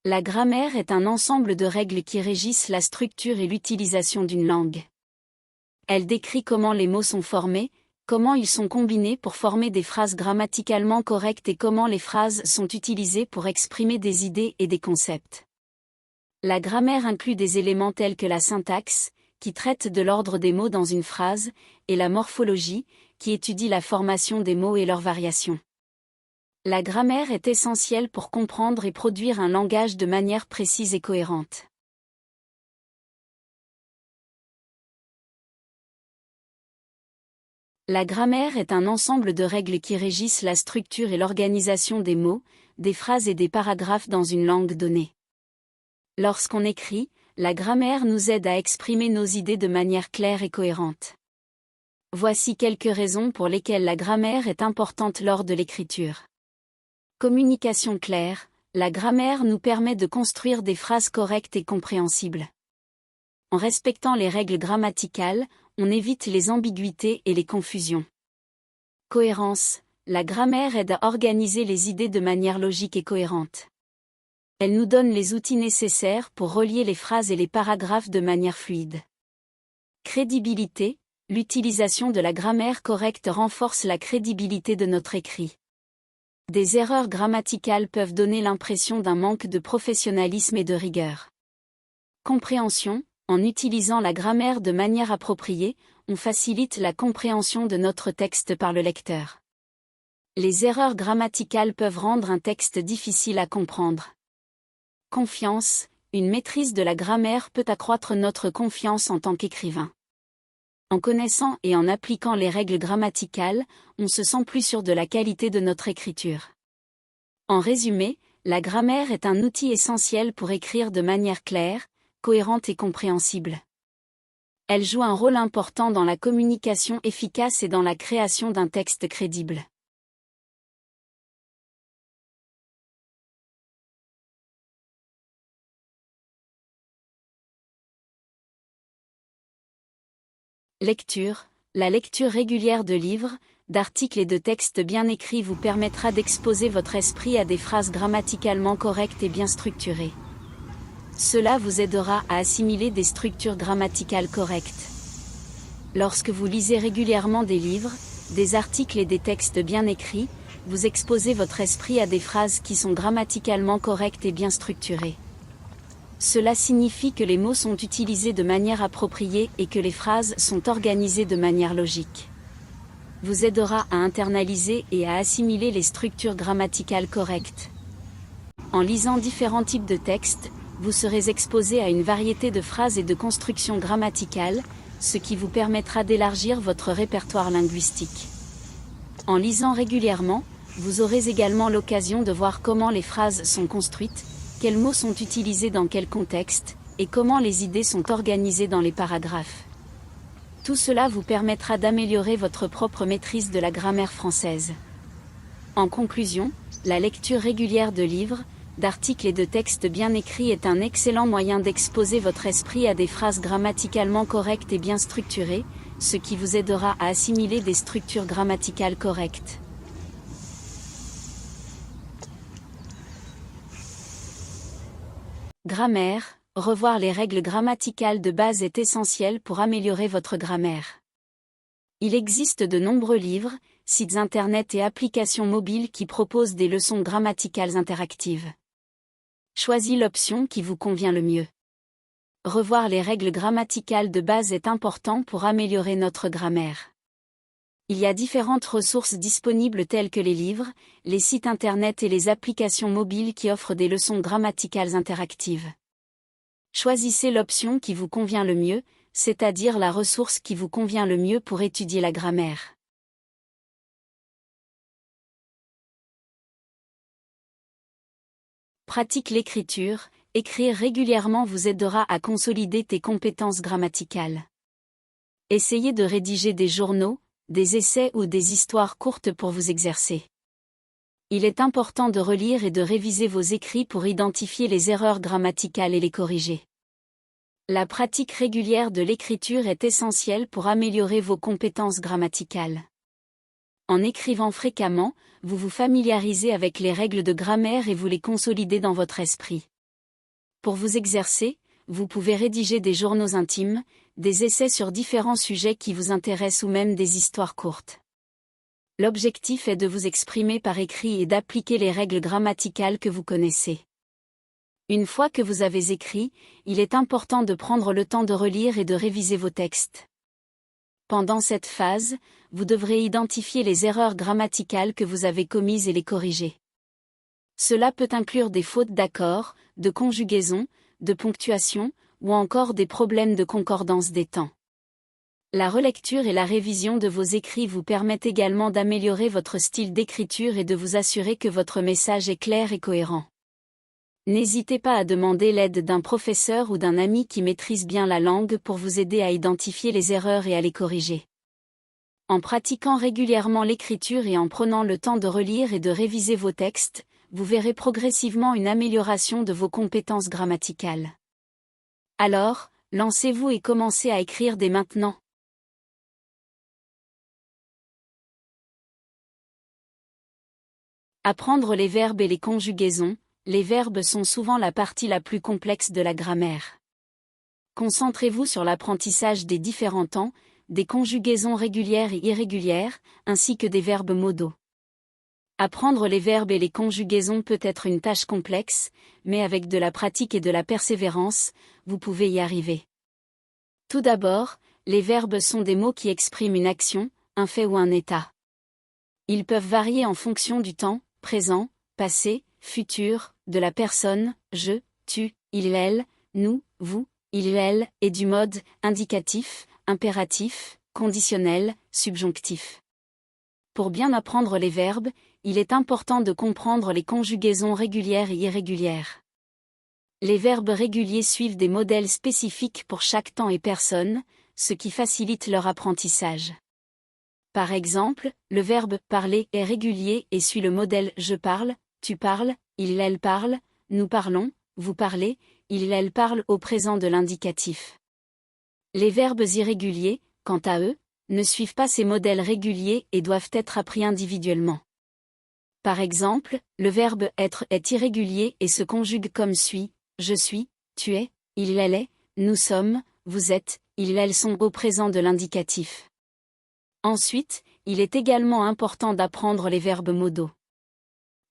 La grammaire est un ensemble de règles qui régissent la structure et l'utilisation d'une langue. Elle décrit comment les mots sont formés, comment ils sont combinés pour former des phrases grammaticalement correctes et comment les phrases sont utilisées pour exprimer des idées et des concepts. La grammaire inclut des éléments tels que la syntaxe, qui traite de l'ordre des mots dans une phrase, et la morphologie, qui étudie la formation des mots et leurs variations. La grammaire est essentielle pour comprendre et produire un langage de manière précise et cohérente. La grammaire est un ensemble de règles qui régissent la structure et l'organisation des mots, des phrases et des paragraphes dans une langue donnée. Lorsqu'on écrit, la grammaire nous aide à exprimer nos idées de manière claire et cohérente. Voici quelques raisons pour lesquelles la grammaire est importante lors de l'écriture. Communication claire, la grammaire nous permet de construire des phrases correctes et compréhensibles. En respectant les règles grammaticales, on évite les ambiguïtés et les confusions. Cohérence, la grammaire aide à organiser les idées de manière logique et cohérente. Elle nous donne les outils nécessaires pour relier les phrases et les paragraphes de manière fluide. Crédibilité, l'utilisation de la grammaire correcte renforce la crédibilité de notre écrit. Des erreurs grammaticales peuvent donner l'impression d'un manque de professionnalisme et de rigueur. Compréhension, en utilisant la grammaire de manière appropriée, on facilite la compréhension de notre texte par le lecteur. Les erreurs grammaticales peuvent rendre un texte difficile à comprendre. Confiance, une maîtrise de la grammaire peut accroître notre confiance en tant qu'écrivain. En connaissant et en appliquant les règles grammaticales, on se sent plus sûr de la qualité de notre écriture. En résumé, la grammaire est un outil essentiel pour écrire de manière claire, cohérente et compréhensible. Elle joue un rôle important dans la communication efficace et dans la création d'un texte crédible. Lecture. La lecture régulière de livres, d'articles et de textes bien écrits vous permettra d'exposer votre esprit à des phrases grammaticalement correctes et bien structurées. Cela vous aidera à assimiler des structures grammaticales correctes. Lorsque vous lisez régulièrement des livres, des articles et des textes bien écrits, vous exposez votre esprit à des phrases qui sont grammaticalement correctes et bien structurées. Cela signifie que les mots sont utilisés de manière appropriée et que les phrases sont organisées de manière logique. Vous aidera à internaliser et à assimiler les structures grammaticales correctes. En lisant différents types de textes, vous serez exposé à une variété de phrases et de constructions grammaticales, ce qui vous permettra d'élargir votre répertoire linguistique. En lisant régulièrement, vous aurez également l'occasion de voir comment les phrases sont construites, quels mots sont utilisés dans quel contexte, et comment les idées sont organisées dans les paragraphes. Tout cela vous permettra d'améliorer votre propre maîtrise de la grammaire française. En conclusion, la lecture régulière de livres, d'articles et de textes bien écrits est un excellent moyen d'exposer votre esprit à des phrases grammaticalement correctes et bien structurées, ce qui vous aidera à assimiler des structures grammaticales correctes. Grammaire, revoir les règles grammaticales de base est essentiel pour améliorer votre grammaire. Il existe de nombreux livres, sites internet et applications mobiles qui proposent des leçons grammaticales interactives. Choisis l'option qui vous convient le mieux. Revoir les règles grammaticales de base est important pour améliorer notre grammaire. Il y a différentes ressources disponibles telles que les livres, les sites internet et les applications mobiles qui offrent des leçons grammaticales interactives. Choisissez l'option qui vous convient le mieux, c'est-à-dire la ressource qui vous convient le mieux pour étudier la grammaire. Pratique l'écriture. Écrire régulièrement vous aidera à consolider tes compétences grammaticales. Essayez de rédiger des journaux, des essais ou des histoires courtes pour vous exercer. Il est important de relire et de réviser vos écrits pour identifier les erreurs grammaticales et les corriger. La pratique régulière de l'écriture est essentielle pour améliorer vos compétences grammaticales. En écrivant fréquemment, vous vous familiarisez avec les règles de grammaire et vous les consolidez dans votre esprit. Pour vous exercer, vous pouvez rédiger des journaux intimes, des essais sur différents sujets qui vous intéressent ou même des histoires courtes. L'objectif est de vous exprimer par écrit et d'appliquer les règles grammaticales que vous connaissez. Une fois que vous avez écrit, il est important de prendre le temps de relire et de réviser vos textes. Pendant cette phase, vous devrez identifier les erreurs grammaticales que vous avez commises et les corriger. Cela peut inclure des fautes d'accord, de conjugaison, de ponctuation, ou encore des problèmes de concordance des temps. La relecture et la révision de vos écrits vous permettent également d'améliorer votre style d'écriture et de vous assurer que votre message est clair et cohérent. N'hésitez pas à demander l'aide d'un professeur ou d'un ami qui maîtrise bien la langue pour vous aider à identifier les erreurs et à les corriger. En pratiquant régulièrement l'écriture et en prenant le temps de relire et de réviser vos textes, vous verrez progressivement une amélioration de vos compétences grammaticales. Alors, lancez-vous et commencez à écrire dès maintenant. Apprendre les verbes et les conjugaisons. Les verbes sont souvent la partie la plus complexe de la grammaire. Concentrez-vous sur l'apprentissage des différents temps, des conjugaisons régulières et irrégulières, ainsi que des verbes modaux. Apprendre les verbes et les conjugaisons peut être une tâche complexe, mais avec de la pratique et de la persévérance, vous pouvez y arriver. Tout d'abord, les verbes sont des mots qui expriment une action, un fait ou un état. Ils peuvent varier en fonction du temps, présent, passé, futur, de la personne, je, tu, il, elle, nous, vous, il, elle, et du mode, indicatif, impératif, conditionnel, subjonctif. Pour bien apprendre les verbes, il est important de comprendre les conjugaisons régulières et irrégulières. Les verbes réguliers suivent des modèles spécifiques pour chaque temps et personne, ce qui facilite leur apprentissage. Par exemple, le verbe « parler » est régulier et suit le modèle « je parle », tu parles, il, elle parle, nous parlons, vous parlez, il, elle parle au présent de l'indicatif. Les verbes irréguliers, quant à eux, ne suivent pas ces modèles réguliers et doivent être appris individuellement. Par exemple, le verbe être est irrégulier et se conjugue comme suit, je suis, tu es, il, elle est, nous sommes, vous êtes, il, elles sont au présent de l'indicatif. Ensuite, il est également important d'apprendre les verbes modaux.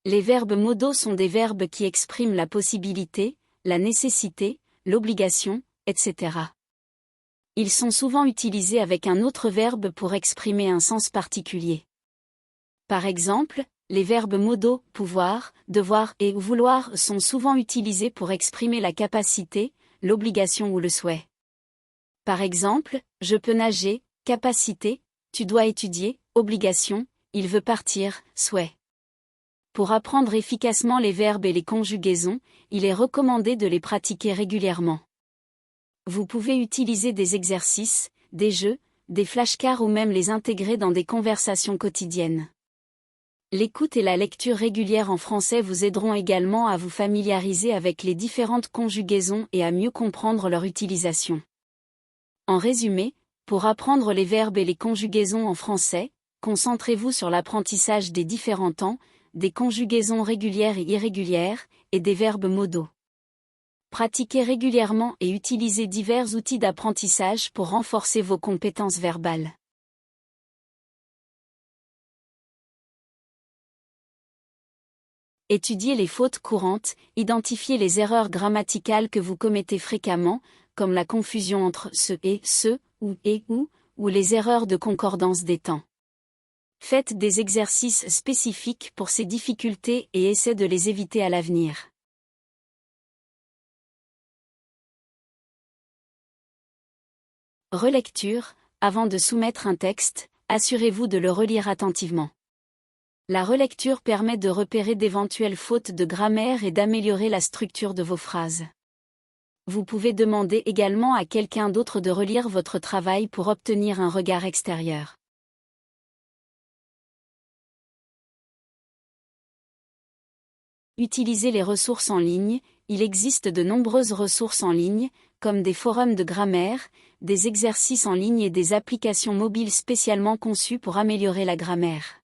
Les verbes modaux sont des verbes qui expriment la possibilité, la nécessité, l'obligation, etc. Ils sont souvent utilisés avec un autre verbe pour exprimer un sens particulier. Par exemple, les verbes modaux pouvoir, devoir et vouloir sont souvent utilisés pour exprimer la capacité, l'obligation ou le souhait. Par exemple, je peux nager, capacité, tu dois étudier, obligation, il veut partir, souhait. Pour apprendre efficacement les verbes et les conjugaisons, il est recommandé de les pratiquer régulièrement. Vous pouvez utiliser des exercices, des jeux, des flashcards ou même les intégrer dans des conversations quotidiennes. L'écoute et la lecture régulière en français vous aideront également à vous familiariser avec les différentes conjugaisons et à mieux comprendre leur utilisation. En résumé, pour apprendre les verbes et les conjugaisons en français, concentrez-vous sur l'apprentissage des différents temps, des conjugaisons régulières et irrégulières, et des verbes modaux. Pratiquez régulièrement et utilisez divers outils d'apprentissage pour renforcer vos compétences verbales. Étudiez les fautes courantes, identifiez les erreurs grammaticales que vous commettez fréquemment, comme la confusion entre ce, ou les erreurs de concordance des temps. Faites des exercices spécifiques pour ces difficultés et essayez de les éviter à l'avenir. Relecture. Avant de soumettre un texte, assurez-vous de le relire attentivement. La relecture permet de repérer d'éventuelles fautes de grammaire et d'améliorer la structure de vos phrases. Vous pouvez demander également à quelqu'un d'autre de relire votre travail pour obtenir un regard extérieur. Utilisez les ressources en ligne. Il existe de nombreuses ressources en ligne, comme des forums de grammaire, des exercices en ligne et des applications mobiles spécialement conçues pour améliorer la grammaire.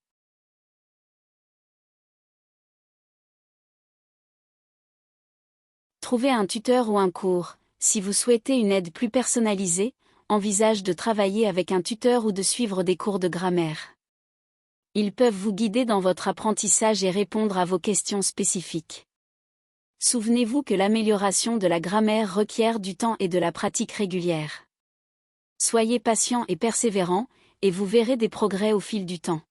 Trouvez un tuteur ou un cours. Si vous souhaitez une aide plus personnalisée, envisage de travailler avec un tuteur ou de suivre des cours de grammaire. Ils peuvent vous guider dans votre apprentissage et répondre à vos questions spécifiques. Souvenez-vous que l'amélioration de la grammaire requiert du temps et de la pratique régulière. Soyez patient et persévérant, et vous verrez des progrès au fil du temps.